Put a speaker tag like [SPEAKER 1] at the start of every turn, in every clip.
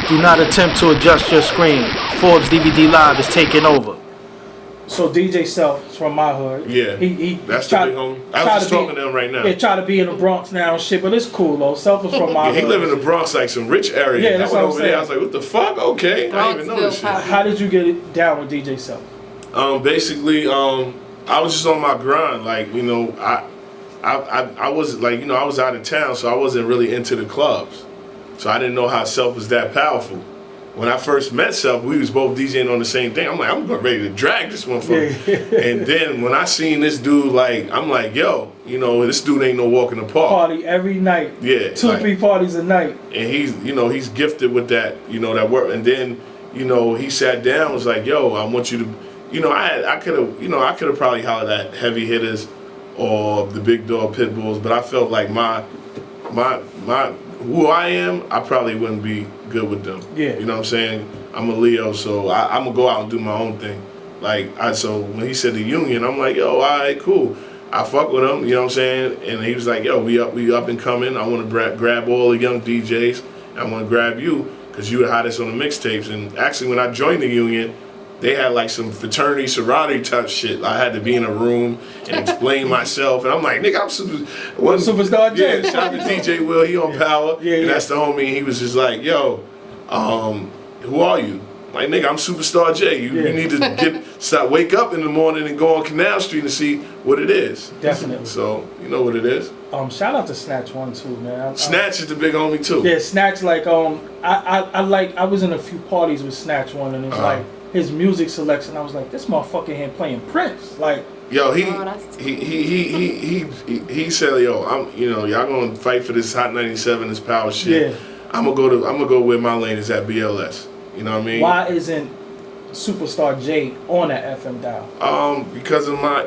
[SPEAKER 1] Do not attempt to adjust your screen. Forbes DVD Live is taking over.
[SPEAKER 2] So DJ Self is from my hood.
[SPEAKER 3] Yeah, that's the big homie. I was just talking to him right now.
[SPEAKER 2] Yeah, try to be in the Bronx now and shit, but it's cool though. Self is from my hood.
[SPEAKER 3] He live in the Bronx, like some rich area.
[SPEAKER 2] Yeah, that's what I'm saying.
[SPEAKER 3] There, I was like, what the fuck? Okay, I didn't even know this shit.
[SPEAKER 2] How did you get it down with DJ Self?
[SPEAKER 3] Basically, I was just on my grind. Like, you know, I was like, you know, I was out of town, so I wasn't really into the clubs. So I didn't know how Self was that powerful. When I first met Self, we was both DJing on the same thing. I'm like, I'm ready to drag this one for me. And then when I seen this dude, like, I'm like, yo, you know, this dude ain't no walk in the park.
[SPEAKER 2] Party every night.
[SPEAKER 3] Yeah.
[SPEAKER 2] 2 or 3 parties a night.
[SPEAKER 3] And he's, you know, he's gifted with that, you know, that work. And then, you know, he sat down, was like, yo, I want you to, you know, I could have, you know, I could have probably hollered at heavy hitters or the big dog pit bulls, but I felt like my who I am, I probably wouldn't be good with them.
[SPEAKER 2] Yeah.
[SPEAKER 3] You know what I'm saying? I'm a Leo, so I'm gonna go out and do my own thing. Like, so when he said the union, I'm like, yo, all right, cool. I fuck with him, you know what I'm saying? And he was like, yo, we up and coming. I want to grab all the young DJs. I want to grab you because you the hottest on the mixtapes. And actually, when I joined the union, they had like some fraternity, sorority type shit. I had to be in a room and explain myself. And I'm like, nigga, I'm
[SPEAKER 2] Superstar J.
[SPEAKER 3] Yeah, shout out to DJ Will, he on Power.
[SPEAKER 2] Yeah,
[SPEAKER 3] and that's the homie. He was just like, yo, who are you? Like, nigga, I'm Superstar J. You need to wake up in the morning and go on Canal Street and see what it is.
[SPEAKER 2] Definitely.
[SPEAKER 3] So, you know what it is.
[SPEAKER 2] Shout out to Snatch 1 too, man.
[SPEAKER 3] Snatch is the big homie too.
[SPEAKER 2] Yeah, Snatch, like, I was in a few parties with Snatch 1 and it's like, his music selection, I was like, this motherfucker here playing Prince, like.
[SPEAKER 3] Yo, he said, yo, I'm, you know, y'all gonna fight for this Hot 97, this power shit. Yeah. I'm gonna go where my lane is at, BLS. You know what I mean?
[SPEAKER 2] Why isn't Superstar J on that FM dial?
[SPEAKER 3] Because of my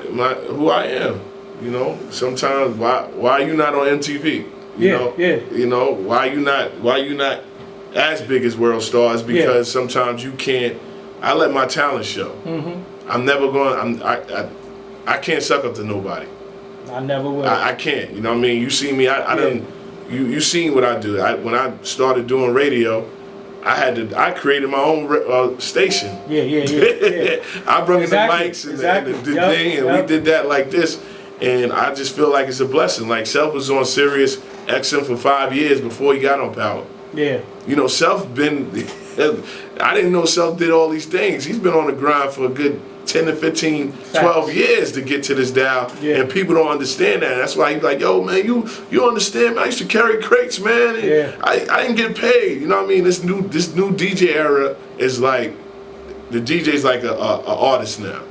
[SPEAKER 3] who I am. You know, sometimes why are you not on MTV? You know, why you not as big as World Stars? Because sometimes you can't. I let my talent show. I'm never going. I can't suck up to nobody.
[SPEAKER 2] I never will.
[SPEAKER 3] I can't. You know what I mean? You see me. I didn't. You seen what I do. When I started doing radio, I created my own station.
[SPEAKER 2] Yeah.
[SPEAKER 3] I brought in the mics and the thing, and we did that like this. And I just feel like it's a blessing. Like, Self was on Sirius XM for 5 years before he got on Power.
[SPEAKER 2] Yeah.
[SPEAKER 3] You know, Self been. I didn't know Self did all these things. He's been on the grind for a good 10 to 15, 12 years to get to this dial. Yeah. And people don't understand that. That's why he's like, yo, man, you understand, man? I used to carry crates, man. And I didn't get paid. You know what I mean? This new DJ era is like, the DJ's like a artist now.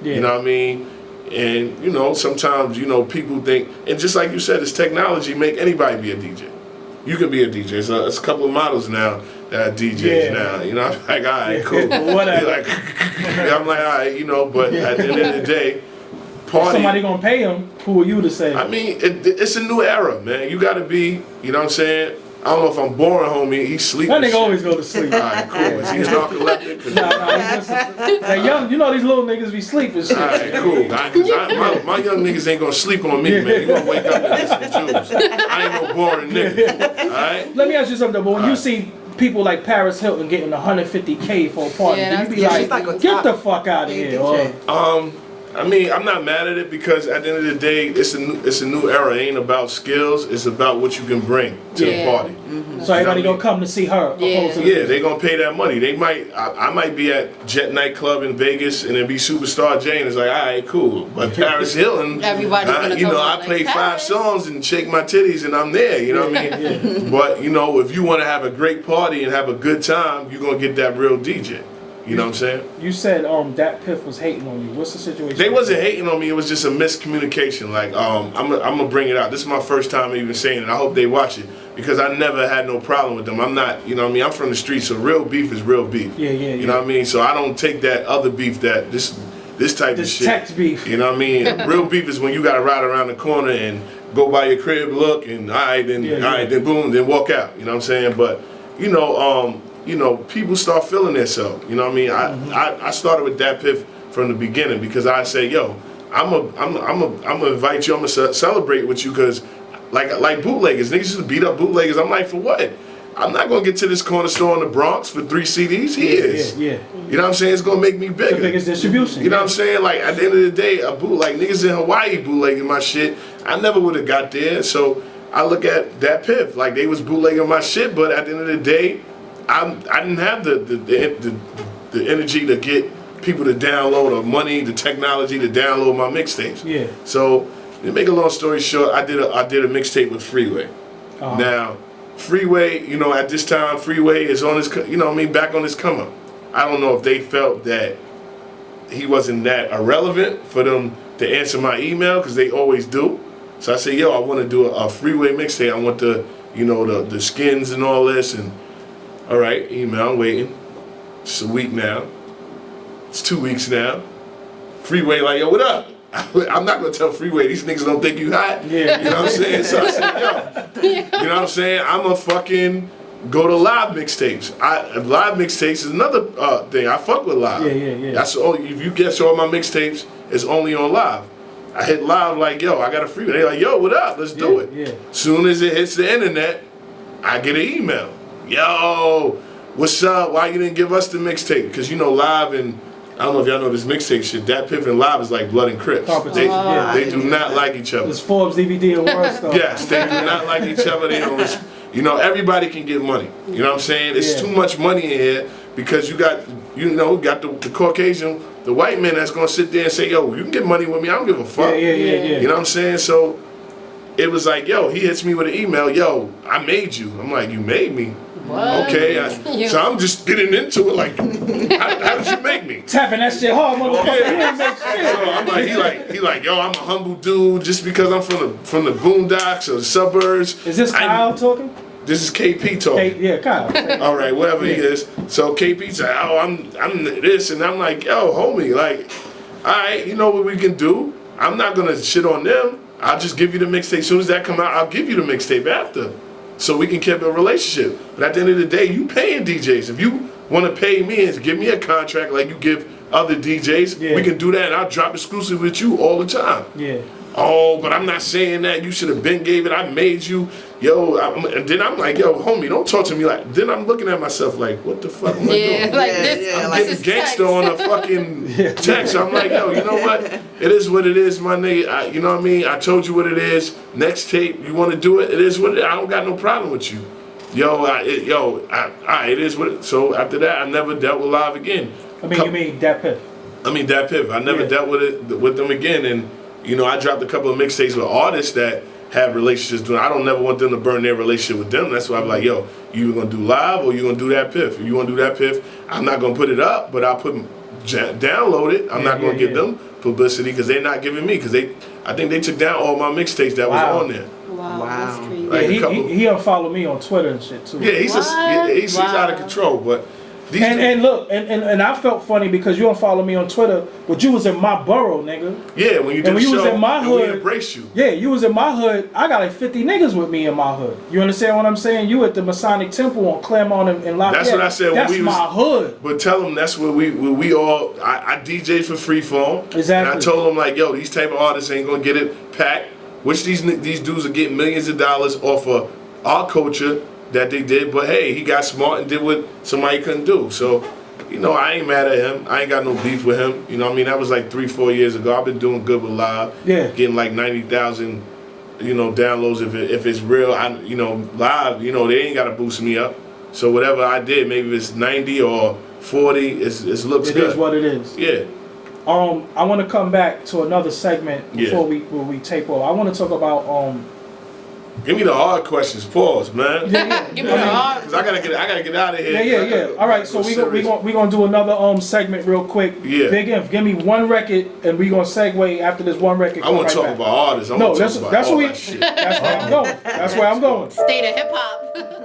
[SPEAKER 3] Yeah. You know what I mean? And, you know, sometimes, you know, people think, and just like you said, it's technology make anybody be a DJ. You can be a DJ. So it's a couple of models now that are DJs now. You know, I'm like, all right, cool.
[SPEAKER 2] Whatever.
[SPEAKER 3] Like, I'm like, all right, you know, but at the end of the day, party.
[SPEAKER 2] If somebody gonna pay him, who are you to say?
[SPEAKER 3] I mean, it's a new era, man. You gotta be, you know what I'm saying? I don't know if I'm boring, homie. He's sleeping.
[SPEAKER 2] That nigga always go to sleep.
[SPEAKER 3] All right, cool. Is he narcoleptic?
[SPEAKER 2] Nah, young, you know these little niggas be sleeping. Shit.
[SPEAKER 3] All right, cool. My young niggas ain't gonna sleep on me, man. You gonna wake up and listen to Jules. I ain't no boring nigga. All right.
[SPEAKER 2] Let me ask you something, though. But when you see people like Paris Hilton getting $150K for a party, do you be like, get the fuck out of here?
[SPEAKER 3] I mean, I'm not mad at it because at the end of the day, it's a new era. It ain't about skills. It's about what you can bring to the party.
[SPEAKER 2] So everybody gonna come to see her.
[SPEAKER 3] They gonna pay that money. They might. I might be at Jet Nightclub in Vegas and then be Superstar J and it's like, all right, cool. But Paris Hilton,
[SPEAKER 4] everybody's gonna
[SPEAKER 3] you know, I play 5 songs and shake my titties and I'm there. You know what I mean? But you know, if you want to have a great party and have a good time, you're gonna get that real DJ. You know what I'm saying?
[SPEAKER 2] You said Datpiff was hating on you. What's the situation?
[SPEAKER 3] They wasn't hating on me. It was just a miscommunication. Like, I'm gonna bring it out. This is my first time even saying it. I hope they watch it because I never had no problem with them. I'm not, you know what I mean? I'm from the streets, so real beef is real beef. You know what I mean? So I don't take that other beef that this type of shit.
[SPEAKER 2] Text beef.
[SPEAKER 3] You know what I mean? Real beef is when you gotta ride around the corner and go by your crib, look, and all right, then boom, then walk out. You know what I'm saying? But you know, people start feeling themselves. You know what I mean? I started with Datpiff from the beginning because I say, yo, I'm gonna invite you. I'm gonna celebrate with you because, like bootleggers, niggas used to beat up bootleggers. I'm like, for what? I'm not gonna get to this corner store in the Bronx for 3 CDs. He is.
[SPEAKER 2] Yeah.
[SPEAKER 3] You know what I'm saying? It's gonna make me bigger.
[SPEAKER 2] The biggest distribution.
[SPEAKER 3] You know what I'm saying? Like at the end of the day, like niggas in Hawaii bootlegging my shit. I never would have got there. So I look at Datpiff like they was bootlegging my shit, but at the end of the day, I didn't have the energy to get people to download or money, the technology to download my mixtapes.
[SPEAKER 2] Yeah.
[SPEAKER 3] So to make a long story short, I did a mixtape with Freeway. Now, Freeway, you know, at this time, Freeway is on his, you know what I mean, back on his come up. I don't know if they felt that he wasn't that irrelevant for them to answer my email, because they always do. So I said, yo, I want to do a Freeway mixtape. I want the, you know, the skins and all this. And all right, email, I'm waiting. It's a week now. It's 2 weeks now. Freeway like, yo, what up? I'm not gonna tell Freeway, these niggas don't think you hot.
[SPEAKER 2] Yeah.
[SPEAKER 3] You know what I'm saying? So I said, yo, you know what I'm saying? I'm gonna fucking go to live mixtapes. Live mixtapes is another thing. I fuck with live.
[SPEAKER 2] Yeah.
[SPEAKER 3] That's all. If you get all my mixtapes, it's only on live. I hit live like, yo, I got a Freeway. They like, yo, what up? Let's do it.
[SPEAKER 2] Yeah.
[SPEAKER 3] Soon as it hits the internet, I get an email. Yo, what's up? Why you didn't give us the mixtape? Because you know live and I don't know if y'all know this mixtape shit. Datpiff and live is like blood and Crips. They do not like each other.
[SPEAKER 2] It's Forbes DVD Awards stuff.
[SPEAKER 3] Yes, they do not like each other. They don't. You know, everybody can get money. You know what I'm saying? It's too much money in here because you got the Caucasian, the white man that's gonna sit there and say, yo, you can get money with me. I don't give a fuck.
[SPEAKER 2] Yeah.
[SPEAKER 3] You know what I'm saying? So it was like, yo, he hits me with an email. Yo, I made you. I'm like, you made me?
[SPEAKER 4] What?
[SPEAKER 3] Okay, so I'm just getting into it like, how did you make me?
[SPEAKER 2] Tapping that shit hard, motherfucker.
[SPEAKER 3] Yeah.
[SPEAKER 2] Make shit.
[SPEAKER 3] So I'm like, he like, yo, I'm a humble dude just because I'm from the boondocks or the suburbs.
[SPEAKER 2] Is this Kyle talking?
[SPEAKER 3] This is KP talking.
[SPEAKER 2] Yeah, Kyle.
[SPEAKER 3] All right, whatever he is. So KP's like, oh, I'm this, and I'm like, yo, homie, like, all right, you know what we can do? I'm not gonna shit on them. I'll just give you the mixtape. As soon as that come out, I'll give you the mixtape after. So we can keep a relationship. But at the end of the day, you paying DJs. If you want to pay me and give me a contract like you give other DJs, we can do that, and I'll drop exclusive with you all the time.
[SPEAKER 2] Yeah.
[SPEAKER 3] Oh, but I'm not saying that. You should have been gave it. I made you. Yo, and then I'm like, yo, homie, don't talk to me like. Then I'm looking at myself like, what the fuck am I doing?
[SPEAKER 4] Like this.
[SPEAKER 3] I'm
[SPEAKER 4] This
[SPEAKER 3] getting
[SPEAKER 4] is
[SPEAKER 3] gangster
[SPEAKER 4] text.
[SPEAKER 3] on a fucking text. I'm like, yo, you know what? It is what it is, my nigga. You know what I mean? I told you what it is. Next tape, you want to do it? It is what it is. I don't got no problem with you. It is what it. So after that, I never dealt with live again.
[SPEAKER 2] You mean Datpiff?
[SPEAKER 3] I mean Datpiff. I never dealt with them again, and you know, I dropped a couple of mixtapes with artists that have relationships doing. I don't never want them to burn their relationship with them. That's why I'm like, yo, you either gonna do live or you gonna do Datpiff. If you wanna do Datpiff, I'm not gonna put it up, but I'll download it. I'm not gonna give them publicity because they're not giving me, because I think they took down all my mixtapes that was on there.
[SPEAKER 4] Wow. That's crazy.
[SPEAKER 3] Like
[SPEAKER 2] he unfollowed me on Twitter and shit too.
[SPEAKER 3] Yeah, he's out of control, but.
[SPEAKER 2] And look, and I felt funny because you don't follow me on Twitter, but you was in my borough, nigga.
[SPEAKER 3] Yeah, when you did the show,
[SPEAKER 2] was in my hood,
[SPEAKER 3] we embrace you.
[SPEAKER 2] Yeah, you was in my hood. I got like 50 niggas with me in my hood. You understand what I'm saying? You at the Masonic Temple on Claremont and Lafayette.
[SPEAKER 3] That's what I said.
[SPEAKER 2] That's my hood.
[SPEAKER 3] But tell them that's where we all. I DJed for Freeform.
[SPEAKER 2] Exactly.
[SPEAKER 3] And I told them like, yo, these type of artists ain't gonna get it packed. Which these dudes are getting millions of dollars off of our culture that they did. But hey, he got smart and did what somebody couldn't do. So. You know, I ain't mad at him. I ain't got no beef with him. You know what I mean? That was like 3-4 years ago. I've been doing good with live.
[SPEAKER 2] Yeah.
[SPEAKER 3] Getting like 90,000, downloads if it's real. Live, they ain't got to boost me up. So whatever I did, maybe it's 90 or 40, it looks good.
[SPEAKER 2] It is what it is.
[SPEAKER 3] Yeah.
[SPEAKER 2] I want to come back to another segment before we tape off. I want to talk about
[SPEAKER 3] Give me the hard questions. Pause, man.
[SPEAKER 2] Yeah.
[SPEAKER 4] Give me the hard.
[SPEAKER 3] Cause I gotta get out of here.
[SPEAKER 2] Yeah. All right, so we gonna do another segment real quick.
[SPEAKER 3] Yeah.
[SPEAKER 2] Big Inf, give me one record, and we gonna segue after this one record.
[SPEAKER 3] I want to talk about artists. I want to talk about all that shit.
[SPEAKER 2] That's where I'm going. That's where I'm going.
[SPEAKER 4] State of hip hop.